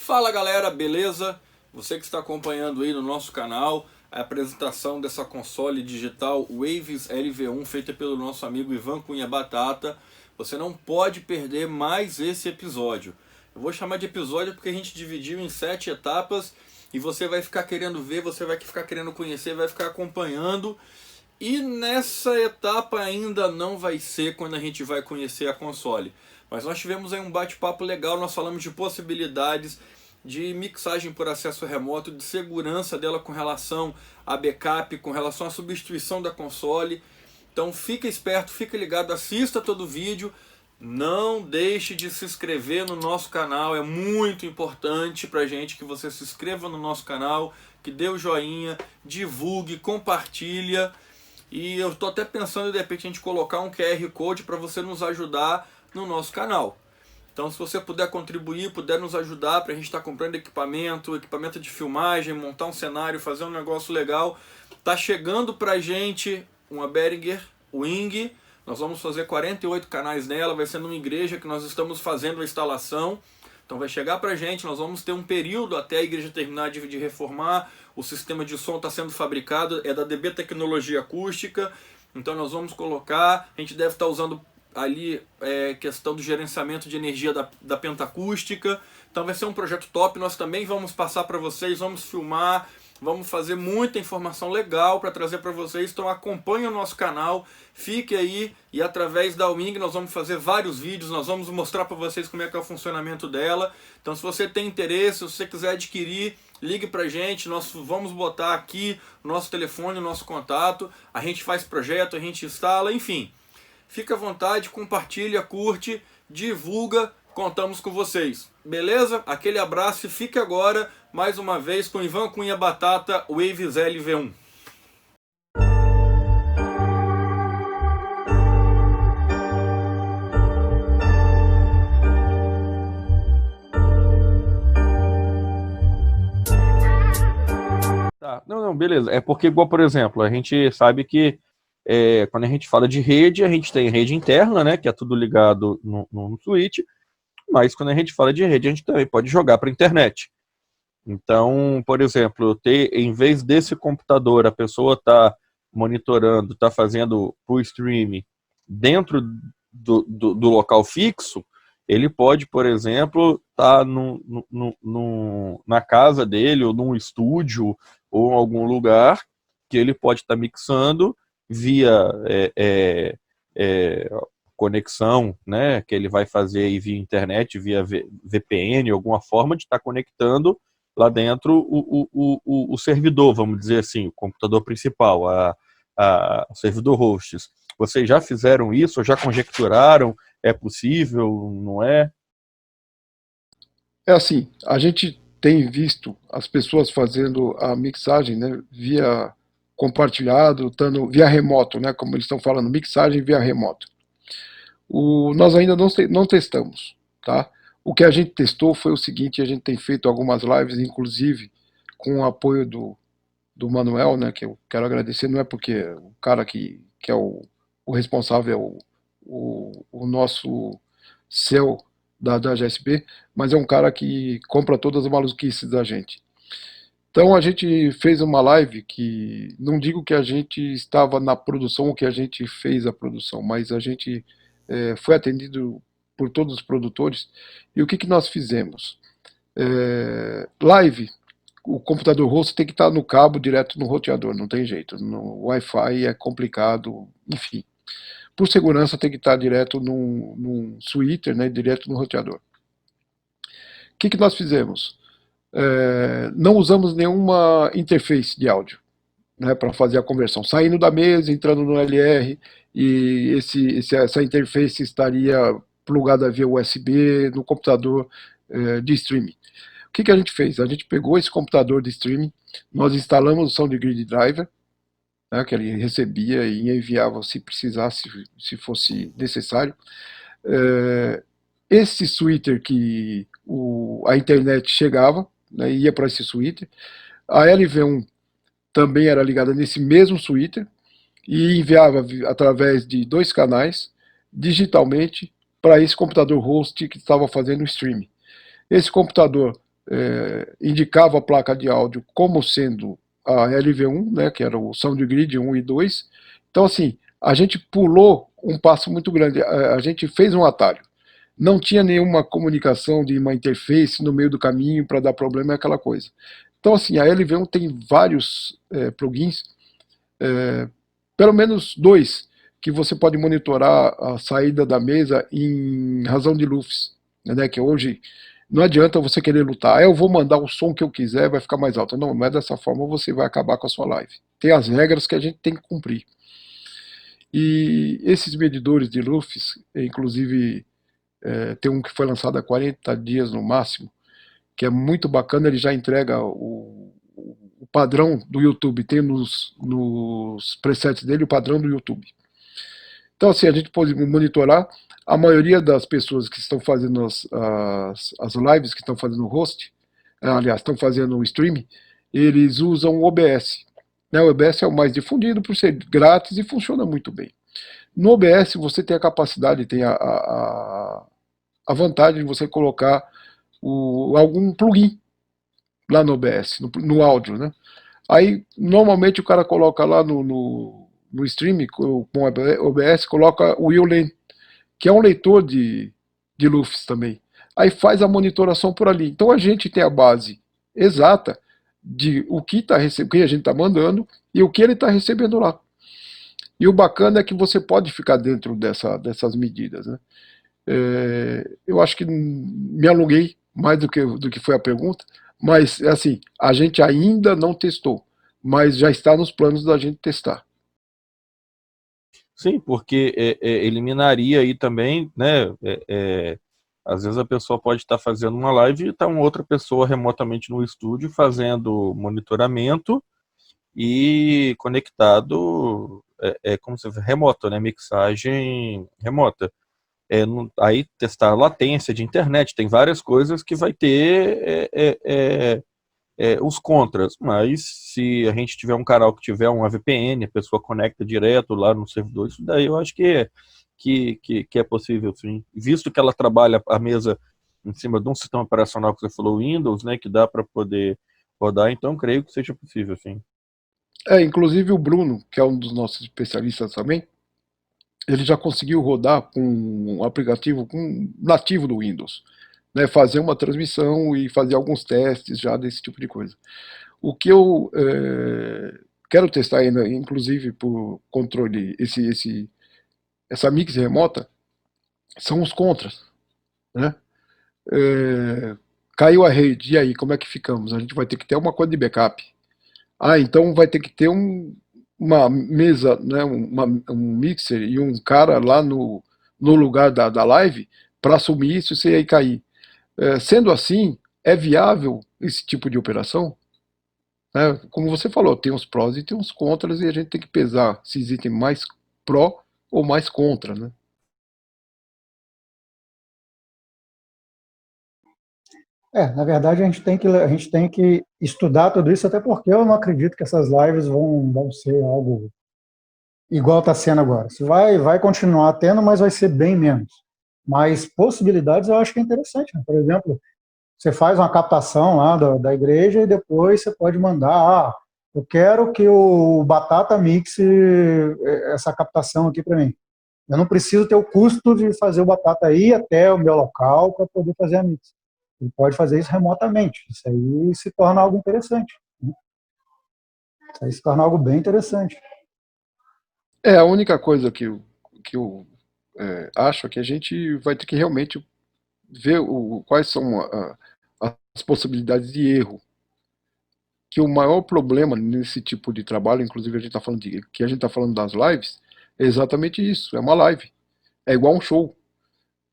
Fala galera, beleza? Você que está acompanhando aí no nosso canal a apresentação dessa console digital Waves LV1 feita pelo nosso amigo Ivan Cunha Batata. Você não pode perder mais esse episódio. Eu vou chamar de episódio porque a gente dividiu em 7 etapas e você vai ficar querendo ver, você vai ficar querendo conhecer, vai ficar acompanhando. E nessa etapa ainda não vai ser quando a gente vai conhecer a console. Mas nós tivemos aí um bate-papo legal, nós falamos de possibilidades de mixagem por acesso remoto, de segurança dela com relação a backup, com relação à substituição da console. Então fica esperto, fica ligado, assista todo o vídeo. Não deixe de se inscrever no nosso canal, é muito importante pra gente que você se inscreva no nosso canal, que dê o joinha, divulgue, compartilha. E eu estou até pensando de repente a gente colocar um QR Code para você nos ajudar no nosso canal. Então se você puder contribuir, puder nos ajudar para a gente estar comprando equipamento de filmagem, montar um cenário, fazer um negócio legal. Tá chegando para a gente uma Behringer Wing, nós vamos fazer 48 canais nela, vai ser numa igreja que nós estamos fazendo a instalação. Então vai chegar pra gente, nós vamos ter um período até a igreja terminar de reformar, o sistema de som está sendo fabricado, é da DB Tecnologia Acústica, então nós vamos colocar, a gente deve estar usando ali questão do gerenciamento de energia da pentacústica, então vai ser um projeto top, nós também vamos passar para vocês, vamos filmar, vamos fazer muita informação legal para trazer para vocês, então acompanhe o nosso canal, fique aí e através da Wing nós vamos fazer vários vídeos, nós vamos mostrar para vocês como é que é o funcionamento dela. Então se você tem interesse, se você quiser adquirir, ligue pra gente, nós vamos botar aqui o nosso telefone, o nosso contato, a gente faz projeto, a gente instala, enfim. Fica à vontade, compartilha, curte, divulga, contamos com vocês. Beleza? Aquele abraço e fique agora, mais uma vez, com Ivan Cunha Batata, Waves LV1. Tá, não, beleza. É porque, igual, por exemplo, a gente sabe que quando a gente fala de rede, a gente tem rede interna, né, que é tudo ligado no switch, mas quando a gente fala de rede, a gente também pode jogar para a internet. Então, por exemplo, em vez desse computador, a pessoa tá monitorando, tá fazendo o streaming dentro do local fixo, ele pode, por exemplo, estar na casa dele, ou num estúdio, ou em algum lugar, que ele pode estar mixando via conexão, né, que ele vai fazer aí via internet, via VPN, alguma forma de estar conectando lá dentro o servidor, vamos dizer assim, o computador principal, o servidor hosts. Vocês já fizeram isso? Já conjecturaram? É possível? Não é? É assim, a gente tem visto as pessoas fazendo a mixagem, né, via compartilhado, via remoto, né, como eles estão falando, mixagem via remoto. Nós ainda não testamos, tá? O que a gente testou foi o seguinte: a gente tem feito algumas lives, inclusive com o apoio do Manuel, né, que eu quero agradecer, não é porque o cara que é o responsável é o nosso CEO da GSP, mas é um cara que compra todas as maluquices da gente. Então a gente fez uma live que, não digo que a gente estava na produção ou que a gente fez a produção, mas a gente foi atendido por todos os produtores. E o que nós fizemos? Live, o computador host tem que estar no cabo direto no roteador, não tem jeito. No Wi-Fi é complicado, enfim. Por segurança tem que estar direto num switcher, né, direto no roteador. O que nós fizemos? Não usamos nenhuma interface de áudio, né, para fazer a conversão. Saindo da mesa, entrando no LR, e essa interface estaria plugada via USB no computador de streaming. O que a gente fez? A gente pegou esse computador de streaming, nós instalamos o SoundGrid Driver, né, que ele recebia e enviava se precisasse, se fosse necessário. Esse switcher que a internet chegava, né, ia para esse switcher. A LV1 também era ligada nesse mesmo switcher e enviava através de 2 canais digitalmente para esse computador host que estava fazendo o streaming. Esse computador indicava a placa de áudio como sendo a LV1, né, que era o SoundGrid 1 e 2. Então, assim, a gente pulou um passo muito grande, a gente fez um atalho. Não tinha nenhuma comunicação de uma interface no meio do caminho para dar problema, é aquela coisa. Então, assim, a LV1 tem vários plugins, pelo menos 2, que você pode monitorar a saída da mesa em razão de lufs, né, que hoje não adianta você querer lutar. Eu vou mandar o som que eu quiser, vai ficar mais alto. Não, não é dessa forma, você vai acabar com a sua live. Tem as regras que a gente tem que cumprir. E esses medidores de lufs, inclusive tem um que foi lançado há 40 dias no máximo, que é muito bacana, ele já entrega o padrão do YouTube, tem nos presets dele o padrão do YouTube. Então, assim, a gente pode monitorar. A maioria das pessoas que estão fazendo as lives, que estão fazendo o host, aliás, estão fazendo o streaming, eles usam o OBS. Né? O OBS é o mais difundido por ser grátis e funciona muito bem. No OBS você tem a capacidade, tem a vantagem de você colocar algum plugin lá no OBS, no áudio, né? Aí, normalmente, o cara coloca lá no stream, com o OBS, coloca o Ulen, que é um leitor de LUFS também. Aí faz a monitoração por ali. Então, a gente tem a base exata de o que a gente está mandando e o que ele está recebendo lá. E o bacana é que você pode ficar dentro dessas medidas, né? Eu acho que me alonguei mais do que foi a pergunta, mas assim, a gente ainda não testou, mas já está nos planos da gente testar. Sim, porque eliminaria aí também, né? Às vezes a pessoa pode estar fazendo uma live e está uma outra pessoa remotamente no estúdio fazendo monitoramento e conectado, como se fosse remoto, né? Mixagem remota. Aí testar latência de internet, tem várias coisas que vai ter os contras, mas se a gente tiver um canal que tiver uma VPN, a pessoa conecta direto lá no servidor, isso daí eu acho que é possível, sim. Visto que ela trabalha a mesa em cima de um sistema operacional que você falou, Windows, né, que dá para poder rodar, então creio que seja possível, sim. Inclusive o Bruno, que é um dos nossos especialistas também, ele já conseguiu rodar com um aplicativo nativo do Windows, né, fazer uma transmissão e fazer alguns testes já desse tipo de coisa. O que eu quero testar ainda, inclusive por controle, essa mix remota, são os contras, né? Caiu a rede, e aí, como é que ficamos? A gente vai ter que ter uma coisa de backup. Então vai ter que ter uma mesa, né, um mixer e um cara lá no lugar da live para assumir isso se aí cair. Sendo assim, é viável esse tipo de operação? Né? Como você falou, tem uns prós e tem uns contras e a gente tem que pesar se existem mais pró ou mais contra, né? Na verdade, a gente tem que estudar tudo isso, até porque eu não acredito que essas lives vão ser algo igual está sendo agora. Se vai continuar tendo, mas vai ser bem menos. Mas possibilidades eu acho que é interessante, né? Por exemplo, você faz uma captação lá da igreja e depois você pode mandar, eu quero que o Batata mixe essa captação aqui para mim. Eu não preciso ter o custo de fazer o Batata ir até o meu local para poder fazer a mix. Ele pode fazer isso remotamente. Isso aí se torna algo interessante, né? Isso aí se torna algo bem interessante. A única coisa que eu acho é que a gente vai ter que realmente ver quais são as possibilidades de erro. Que o maior problema nesse tipo de trabalho, inclusive a gente está falando das lives, é exatamente isso. É uma live. É igual um show.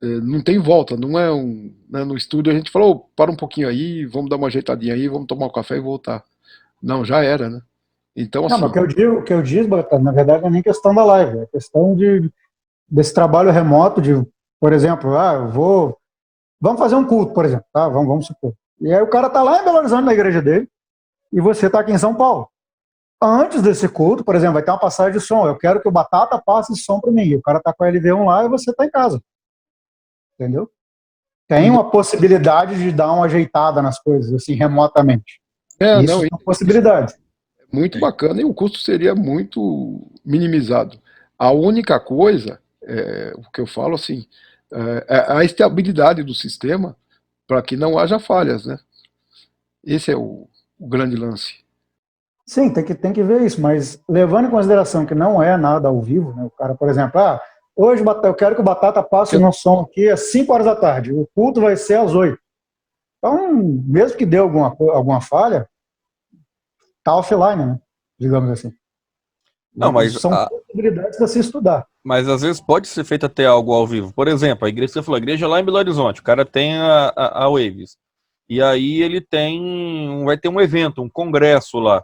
Não tem volta, não é né, no estúdio a gente falou, para um pouquinho aí, vamos dar uma ajeitadinha aí, vamos tomar um café e voltar. Não, já era, né? Então, Não, assim. mas o que eu digo, na verdade, não é nem questão da live, é questão desse trabalho remoto, por exemplo, vamos fazer um culto, por exemplo, tá? Vamos supor. E aí o cara tá lá em Belo Horizonte, na igreja dele, e você tá aqui em São Paulo. Antes desse culto, por exemplo, vai ter uma passagem de som, eu quero que o Batata passe esse som para mim, e o cara tá com a LV1 lá e você tá em casa. Entendeu? tem uma possibilidade de dar uma ajeitada nas coisas, assim, remotamente. Isso Não, é uma possibilidade. muito bacana e o custo seria muito minimizado. A única coisa, o que eu falo assim, é a estabilidade do sistema para que não haja falhas, né? Esse é o grande lance. Sim, tem que ver isso, mas levando em consideração que não é nada ao vivo, né? O cara, por exemplo, hoje eu quero que o Batata passe no som aqui às 5 horas da tarde, o culto vai ser às 8. Então, mesmo que dê alguma falha, tá offline, né? Digamos assim. Não, mas, São possibilidades para se estudar. mas às vezes pode ser feito até algo ao vivo. Por exemplo, a igreja, você falou, a igreja lá em Belo Horizonte, o cara tem a Waves. E aí ele vai ter um evento, um congresso lá.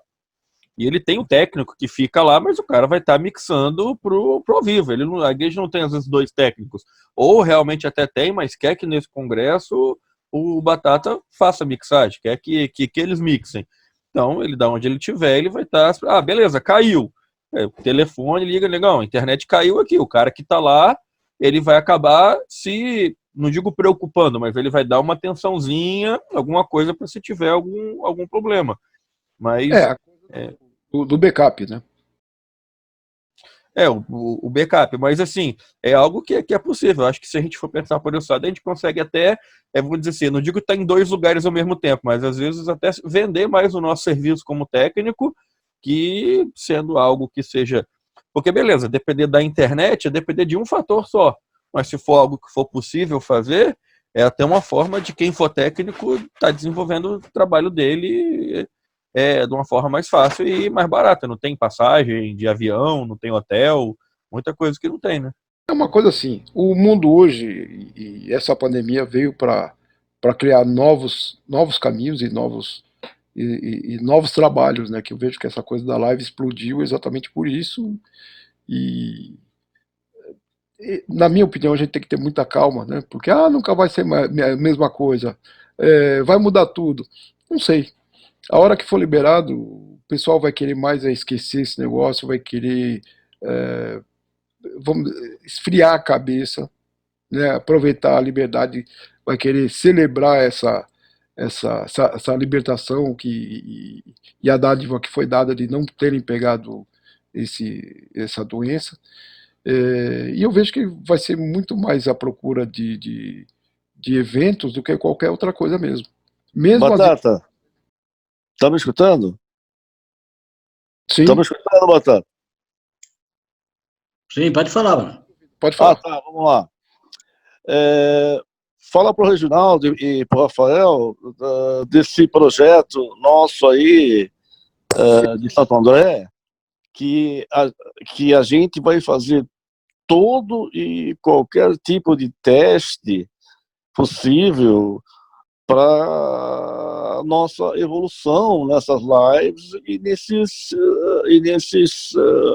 E ele tem o técnico que fica lá, mas o cara vai estar mixando pro ao vivo. A igreja não tem, às vezes, 2 técnicos. Ou realmente até tem, mas quer que nesse congresso o Batata faça mixagem, quer que eles mixem. Então, ele dá onde ele tiver, ele vai estar... beleza, caiu. O telefone, liga, negão, a internet caiu aqui. O cara que está lá, ele vai acabar não digo preocupando, mas ele vai dar uma atençãozinha, alguma coisa para se tiver algum problema. Mas... do backup, né? O backup, mas assim, é algo que é possível. Acho que se a gente for pensar por esse lado, a gente consegue até, vou dizer assim, não digo estar em 2 lugares ao mesmo tempo, mas às vezes até vender mais o nosso serviço como técnico, que sendo algo que seja... Porque beleza, depender da internet é depender de um fator só, mas se for algo que for possível fazer, é até uma forma de quem for técnico estar desenvolvendo o trabalho dele de uma forma mais fácil e mais barata. Não tem passagem de avião, não tem hotel, muita coisa que não tem, né? É uma coisa assim, o mundo hoje e essa pandemia veio para criar novos caminhos e novos trabalhos, né? Que eu vejo que essa coisa da live explodiu exatamente por isso. Na minha opinião, a gente tem que ter muita calma, né? Porque nunca vai ser a mesma coisa, vai mudar tudo. Não sei. A hora que for liberado, o pessoal vai querer mais esquecer esse negócio, vai querer vamos esfriar a cabeça, né? Aproveitar a liberdade, vai querer celebrar essa libertação e a dádiva que foi dada de não terem pegado essa doença. E eu vejo que vai ser muito mais à procura de eventos do que qualquer outra coisa mesmo. Batata, tá me escutando? Sim. Tá me escutando, Batata? Sim, pode falar, mano. Pode falar. Tá, vamos lá. Fala pro Reginaldo e pro Rafael desse projeto nosso aí de Santo André, que a gente vai fazer todo e qualquer tipo de teste possível para nossa evolução nessas lives e nesses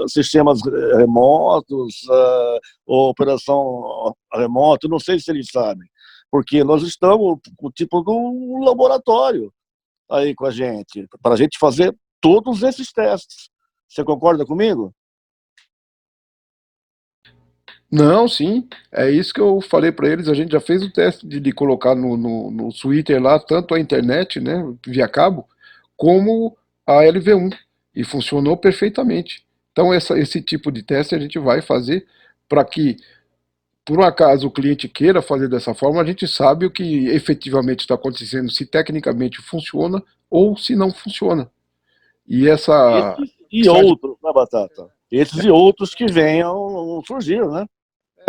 sistemas remotos, operação remota, não sei se eles sabem, porque nós estamos com o tipo de um laboratório aí com a gente, para a gente fazer todos esses testes. Você concorda comigo? Não, sim, é isso que eu falei para eles. A gente já fez o teste de colocar no Twitter lá, tanto a internet, né, via cabo, como a LV1, e funcionou perfeitamente. Então, esse tipo de teste a gente vai fazer para que, por um acaso, o cliente queira fazer dessa forma, a gente sabe o que efetivamente está acontecendo, se tecnicamente funciona ou se não funciona. E outros, né, Batata? Esses e outros que venham surgir, né?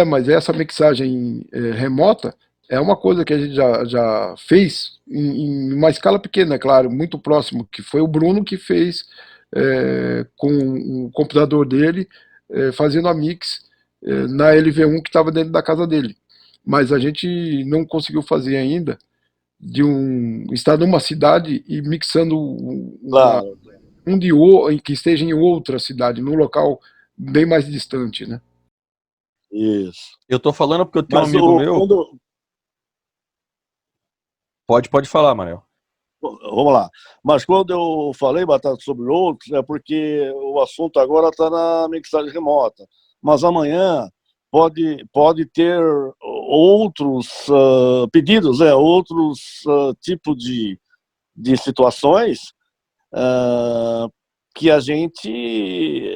Mas essa mixagem remota é uma coisa que a gente já fez em uma escala pequena, é claro, muito próximo, que foi o Bruno que fez com o computador dele, fazendo a mix na LV1 que estava dentro da casa dele. Mas a gente não conseguiu fazer ainda estar numa cidade e mixando Claro. que esteja em outra cidade, num local bem mais distante, né? Isso. Eu tô falando porque eu tenho um amigo meu... Pode falar, Manel. Vamos lá. Mas quando eu falei, Batata, sobre outros, é porque o assunto agora está na mixagem remota. Mas amanhã pode ter outros pedidos, outros tipos de situações que a gente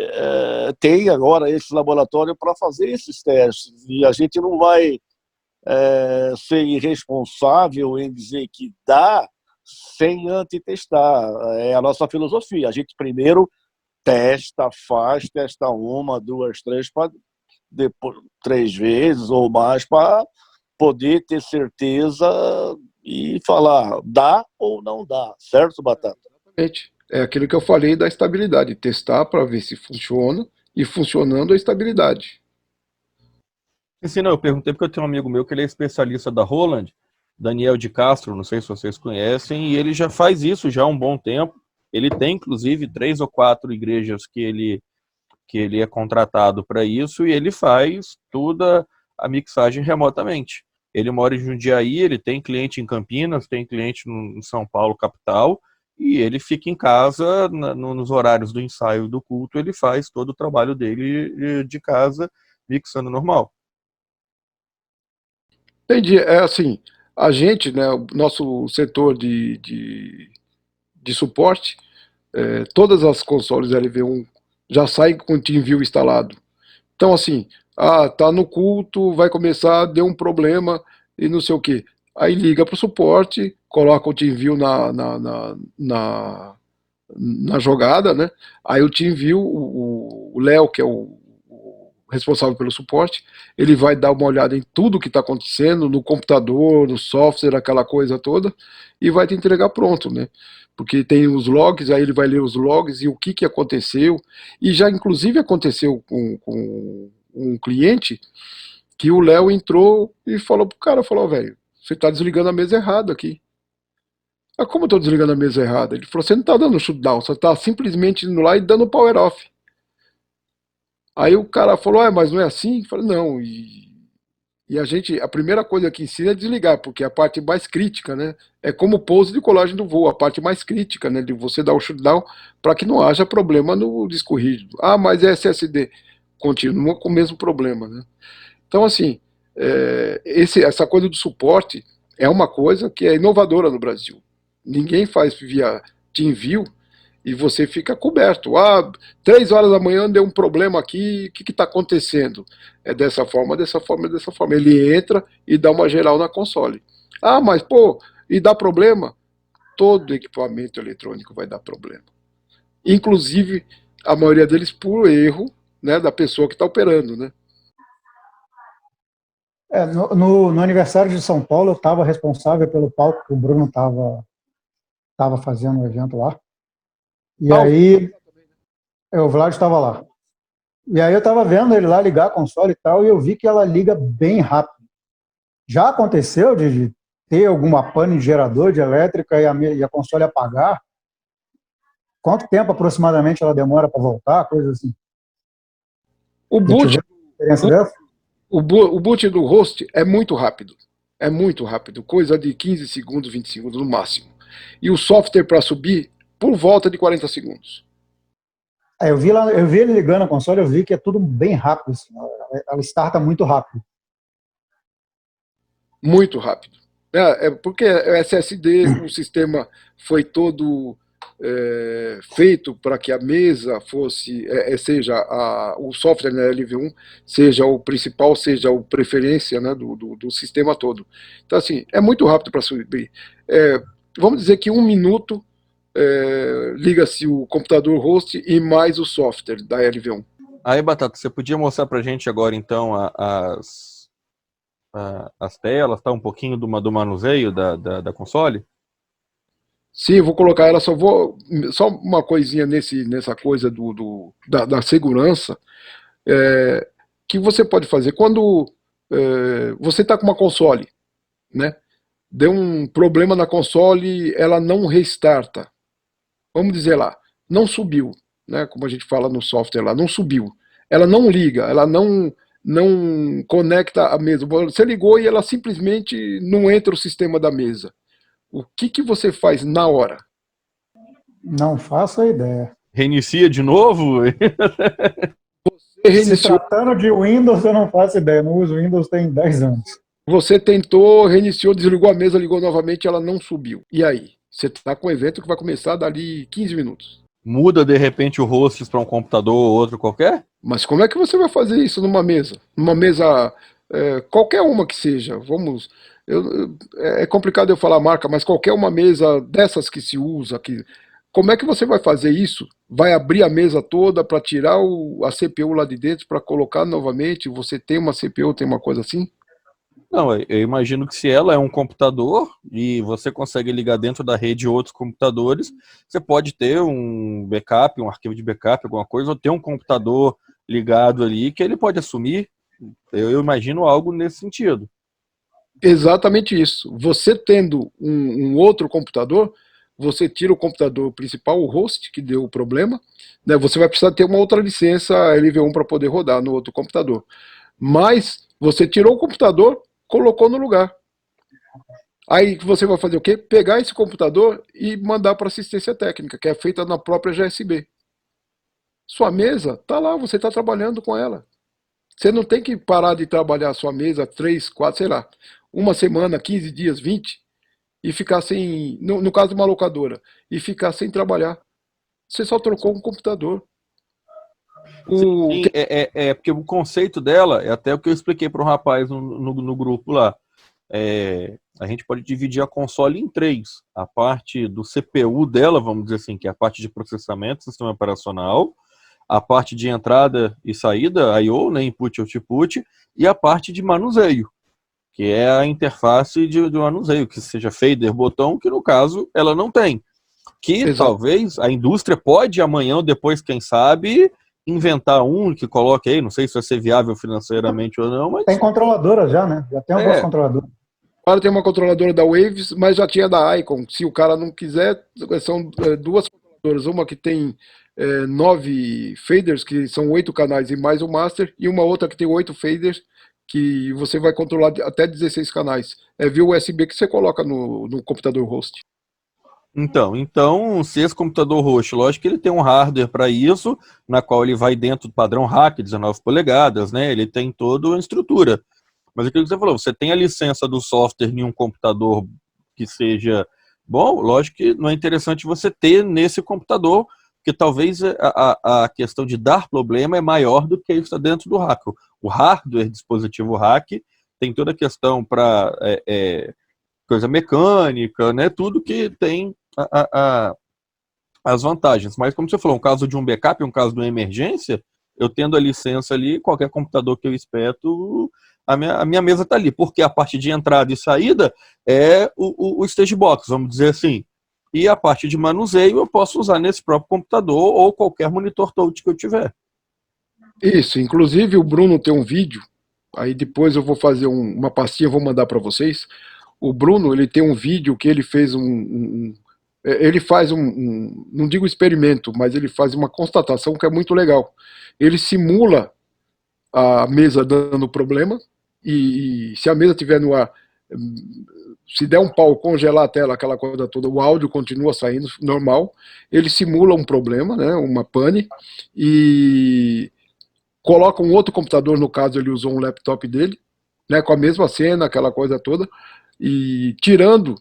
tem agora esse laboratório para fazer esses testes. E a gente não vai ser irresponsável em dizer que dá sem antes testar. É a nossa filosofia. A gente primeiro testa 1, 2, 3, depois 3 vezes ou mais para poder ter certeza e falar dá ou não dá, certo, Batata? Exatamente. É aquilo que eu falei da estabilidade, testar para ver se funciona e funcionando a estabilidade. Sim, não, eu perguntei porque eu tenho um amigo meu que ele é especialista da Roland, Daniel de Castro, não sei se vocês conhecem, e ele já faz isso já há um bom tempo. Ele tem, inclusive, 3 ou 4 igrejas que ele é contratado para isso, e ele faz toda a mixagem remotamente. Ele mora em Jundiaí, ele tem cliente em Campinas, tem cliente em São Paulo, capital, e ele fica em casa, nos horários do ensaio do culto, ele faz todo o trabalho dele de casa, mixando normal. Entendi. É assim, a gente, né, o nosso setor de suporte, todas as consoles LV1 já saem com o TeamView instalado. Então, assim, tá no culto, vai começar, deu um problema e não sei o quê. Aí liga para o suporte, coloca o TeamView na jogada, né? Aí o TeamView, o Léo, que é o responsável pelo suporte, ele vai dar uma olhada em tudo que está acontecendo, no computador, no software, aquela coisa toda, e vai te entregar pronto, né? Porque tem os logs, aí ele vai ler os logs e o que aconteceu, e já inclusive aconteceu com um cliente, que o Léo entrou e falou pro cara, velho, você está desligando a mesa errada aqui. Ah, como eu estou desligando a mesa errada? Ele falou, você não está dando shutdown, você está simplesmente indo lá e dando power off. Aí o cara falou, mas não é assim? Eu falei, não, e a primeira coisa que ensina é desligar, porque a parte mais crítica, né, é como o pouso de colagem do voo, a parte mais crítica, né, de você dar o shutdown para que não haja problema no disco rígido. Ah, mas é SSD, continua com o mesmo problema, né. Então, assim, essa coisa do suporte é uma coisa que é inovadora no Brasil. Ninguém faz via TeamView e você fica coberto. 3 horas da manhã deu um problema aqui, o que está acontecendo? É dessa forma, dessa forma, dessa forma. Ele entra e dá uma geral na console. Mas, e dá problema? Todo equipamento eletrônico vai dar problema. Inclusive, a maioria deles por erro, né, da pessoa que está operando, né? No aniversário de São Paulo, eu estava responsável pelo palco que o Bruno estava fazendo o evento lá. E aí, o Vlad estava lá. E aí eu estava vendo ele lá ligar a console e tal, e eu vi que ela liga bem rápido. Já aconteceu de ter alguma pane de gerador de elétrica e a console apagar? Quanto tempo aproximadamente ela demora para voltar? Coisa assim. O boot do host é muito rápido. É muito rápido. Coisa de 15 segundos, 20 segundos no máximo. E o software para subir, por volta de 40 segundos. Eu vi ele ligando a console, eu vi que é tudo bem rápido. Assim, ela starta muito rápido. Muito rápido. Porque o SSD, o sistema foi todo feito para que a mesa fosse, seja o software, né, LV1, seja o principal, seja o preferência, né, do sistema todo. Então, assim, é muito rápido para subir. Vamos dizer que 1 minuto liga-se o computador host e mais o software da LV1. Aí, Batata, você podia mostrar pra gente agora, então, as telas, tá? Um pouquinho do manuseio da console? Sim, eu vou colocar ela, só uma coisinha nessa coisa da segurança, que você pode fazer. Quando você está com uma console, né, deu um problema na console, ela não restarta. Vamos dizer lá, não subiu, né, como a gente fala no software lá, não subiu. Ela não liga, ela não conecta a mesa. Você ligou e ela simplesmente não entra o sistema da mesa. O que você faz na hora? Não faço a ideia. Reinicia de novo? Se tratando de Windows, eu não faço ideia. Não uso Windows tem 10 anos. Você tentou, reiniciou, desligou a mesa, ligou novamente, ela não subiu. E aí? Você está com um evento que vai começar dali 15 minutos. Muda de repente o host para um computador ou outro qualquer? Mas como é que você vai fazer isso numa mesa? Numa mesa, qualquer uma que seja. Vamos. É complicado eu falar marca, mas qualquer uma mesa dessas que se usa, como é que você vai fazer isso? Vai abrir a mesa toda para tirar a CPU lá de dentro para colocar novamente? Você tem uma CPU, tem uma coisa assim? Não, eu imagino que se ela é um computador e você consegue ligar dentro da rede outros computadores, você pode ter um backup, um arquivo de backup, alguma coisa, ou ter um computador ligado ali que ele pode assumir. Eu imagino algo nesse sentido. Exatamente isso. Você tendo um outro computador, você tira o computador principal, o host, que deu o problema, né? Você vai precisar ter uma outra licença LV1 para poder rodar no outro computador. Mas você tirou o computador, colocou no lugar. Aí você vai fazer o quê? Pegar esse computador e mandar para assistência técnica, que é feita na própria GSB. Sua mesa está lá, você está trabalhando com ela. Você não tem que parar de trabalhar a sua mesa 3, 4, sei lá, uma semana, 15 dias, 20, e ficar sem, no caso de uma locadora, e ficar sem trabalhar. Você só trocou um computador. Sim, porque o conceito dela é até o que eu expliquei para um rapaz no grupo lá. A gente pode dividir a console em três. A parte do CPU dela, vamos dizer assim, que é a parte de processamento, sistema operacional, a parte de entrada e saída, I/O, né, input e output, e a parte de manuseio, que é a interface de manuseio, que seja fader, botão, que no caso ela não tem. Que Exato. Talvez a indústria pode amanhã ou depois, quem sabe, inventar um que coloque aí, não sei se vai ser viável financeiramente ou não, mas... Tem controladoras já, né? Já tem algumas controladoras. Agora tem uma controladora da Waves, mas já tinha da Icon. Se o cara não quiser, são duas controladoras. Uma que tem 9 faders, que são 8 canais e mais o master, e uma outra que tem 8 faders, que você vai controlar até 16 canais. É via USB que você coloca no computador host. Então, se esse computador host, lógico que ele tem um hardware para isso, na qual ele vai dentro do padrão rack, 19 polegadas, né? Ele tem toda a estrutura. Mas aquilo que você falou, você tem a licença do software em um computador que seja bom, lógico que não é interessante você ter nesse computador, porque talvez a questão de dar problema é maior do que isso dentro do rack. O hardware, dispositivo rack, tem toda a questão para coisa mecânica, né? Tudo que tem as vantagens. Mas como você falou, um caso de um backup, um caso de uma emergência, eu tendo a licença ali, qualquer computador que eu espeto, a minha mesa está ali, porque a parte de entrada e saída é o stage box, vamos dizer assim. E a parte de manuseio eu posso usar nesse próprio computador ou qualquer monitor touch que eu tiver. Isso, inclusive o Bruno tem um vídeo, aí depois eu vou fazer uma pastinha, vou mandar para vocês. O Bruno, ele tem um vídeo que ele fez ele faz não digo experimento, mas ele faz uma constatação que é muito legal. Ele simula a mesa dando problema, e se a mesa estiver no ar, se der um pau, congelar a tela, aquela coisa toda, o áudio continua saindo normal. Ele simula um problema, né, uma pane, e coloca um outro computador, no caso ele usou um laptop dele, né, com a mesma cena, aquela coisa toda, e tirando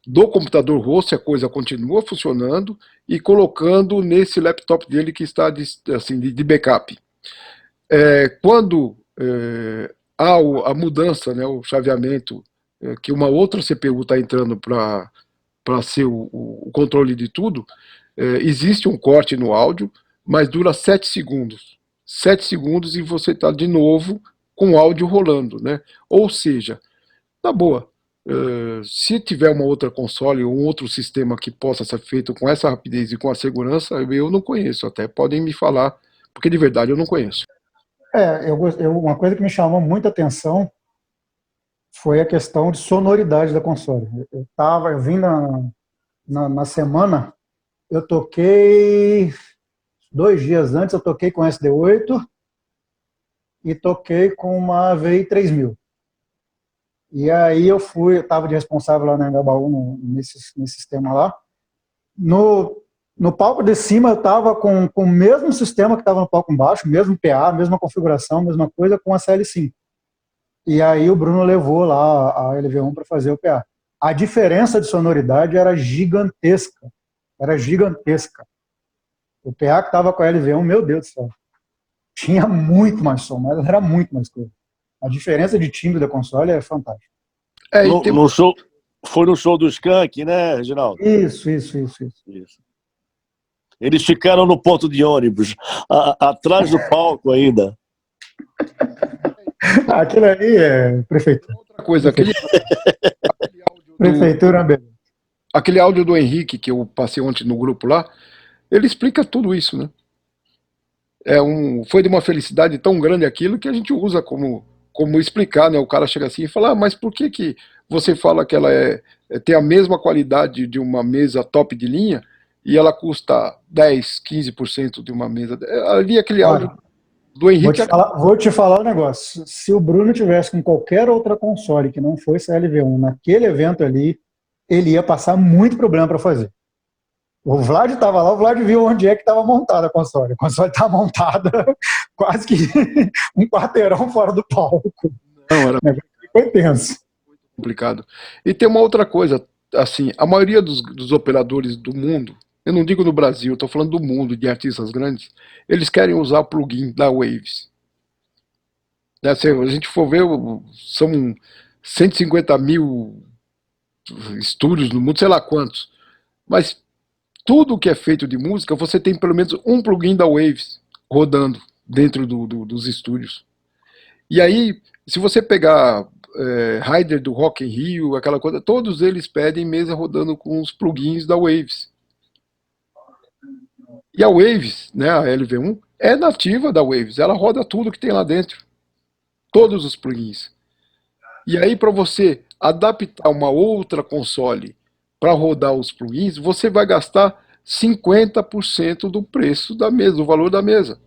do computador host a coisa continua funcionando e colocando nesse laptop dele que está assim, de backup. Quando há a mudança, né, o chaveamento, que uma outra CPU está entrando para ser o controle de tudo, existe um corte no áudio, mas dura 7 segundos. 7 segundos e você está de novo com o áudio rolando, né? Ou seja, tá boa. Se tiver uma outra console ou um outro sistema que possa ser feito com essa rapidez e com a segurança, eu não conheço. Até podem me falar, porque de verdade eu não conheço. Uma coisa que me chamou muita atenção foi a questão de sonoridade da console. Eu vim na semana, eu toquei 2 dias antes, eu toquei com SD8 e toquei com uma VI 3000. E aí eu estava de responsável lá na Engabaú, nesse sistema lá. No palco de cima eu estava com o mesmo sistema que estava no palco embaixo, mesmo PA, mesma configuração, mesma coisa, com a CL5. E aí o Bruno levou lá a LV1 para fazer o PA. A diferença de sonoridade era gigantesca. Era gigantesca. O PA que estava com a LV1, meu Deus do céu, tinha muito mais som, mas era muito mais coisa. A diferença de timbre da console é fantástica. No show, foi no show do Skank, né, Reginaldo? Isso. Eles ficaram no ponto de ônibus, atrás do palco ainda. Aquilo ali é prefeitura. Outra coisa, Prefeitura, aquele áudio do Henrique que eu passei ontem no grupo lá, ele explica tudo isso, né? Foi de uma felicidade tão grande aquilo que a gente usa como explicar, né? O cara chega assim e fala, mas por que você fala que ela tem a mesma qualidade de uma mesa top de linha e ela custa 10, 15% de uma mesa? Ali aquele áudio do Henrique... Vou te falar um negócio. Se o Bruno tivesse com qualquer outra console que não fosse a LV1 naquele evento ali, ele ia passar muito problema para fazer. O Vlad estava lá, o Vlad viu onde é que estava montada a console. A console está montada quase que um quarteirão fora do palco. Foi tenso. Complicado. E tem uma outra coisa, assim, a maioria dos operadores do mundo, eu não digo no Brasil, estou falando do mundo, de artistas grandes, eles querem usar o plugin da Waves. Se a gente for ver, são 150 mil estúdios no mundo, sei lá quantos. Mas tudo que é feito de música, você tem pelo menos um plugin da Waves rodando dentro dos estúdios. E aí, se você pegar Rider do Rock in Rio, aquela coisa, todos eles pedem mesa rodando com os plugins da Waves. E a Waves, né, a LV1, é nativa da Waves, ela roda tudo que tem lá dentro. Todos os plugins. E aí, para você adaptar uma outra console para rodar os plugins, você vai gastar 50% do preço da mesa, do valor da mesa.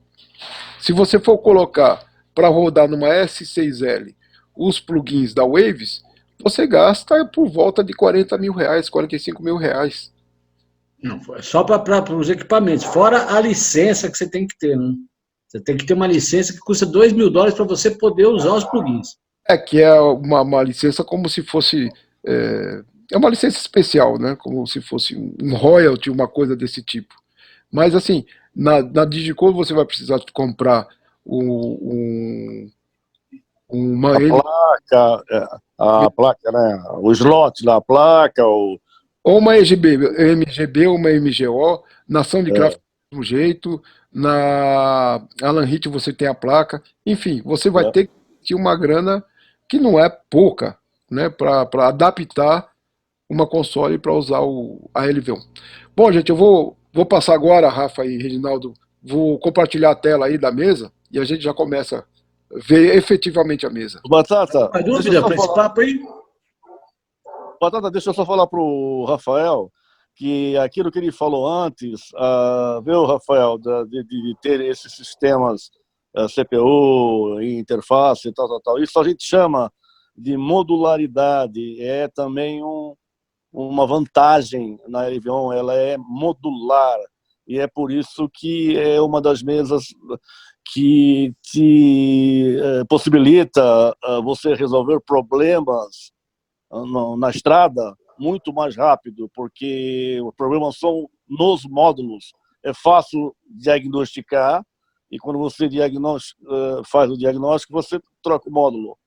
Se você for colocar para rodar numa S6L os plugins da Waves, você gasta por volta de 40 mil reais, 45 mil reais. Não, só para os equipamentos, fora a licença que você tem que ter, né? Você tem que ter uma licença que custa $2.000 para você poder usar os plugins. Que é uma licença como se fosse... É uma licença especial, né? Como se fosse um royalty, uma coisa desse tipo. Mas, assim, na Digicode você vai precisar comprar uma... A placa, né? O slot da placa, ou uma MGB ou uma MGO, na Soundcraft do mesmo jeito, na Alan Hit você tem a placa, enfim, você vai ter que ter uma grana que não é pouca, né, para adaptar uma console para usar a LV1. Bom, gente, eu vou passar agora, Rafa e Reginaldo, vou compartilhar a tela aí da mesa e a gente já começa a ver efetivamente a mesa. Batata, deixa eu só falar para o Rafael que aquilo que ele falou antes, viu, Rafael, de ter esses sistemas CPU, interface, tal, isso a gente chama de modularidade, é também uma vantagem na LV1, ela é modular, e é por isso que é uma das mesas que te possibilita você resolver problemas na estrada muito mais rápido, porque os problemas são nos módulos. É fácil diagnosticar, e quando você faz o diagnóstico, você troca o módulo.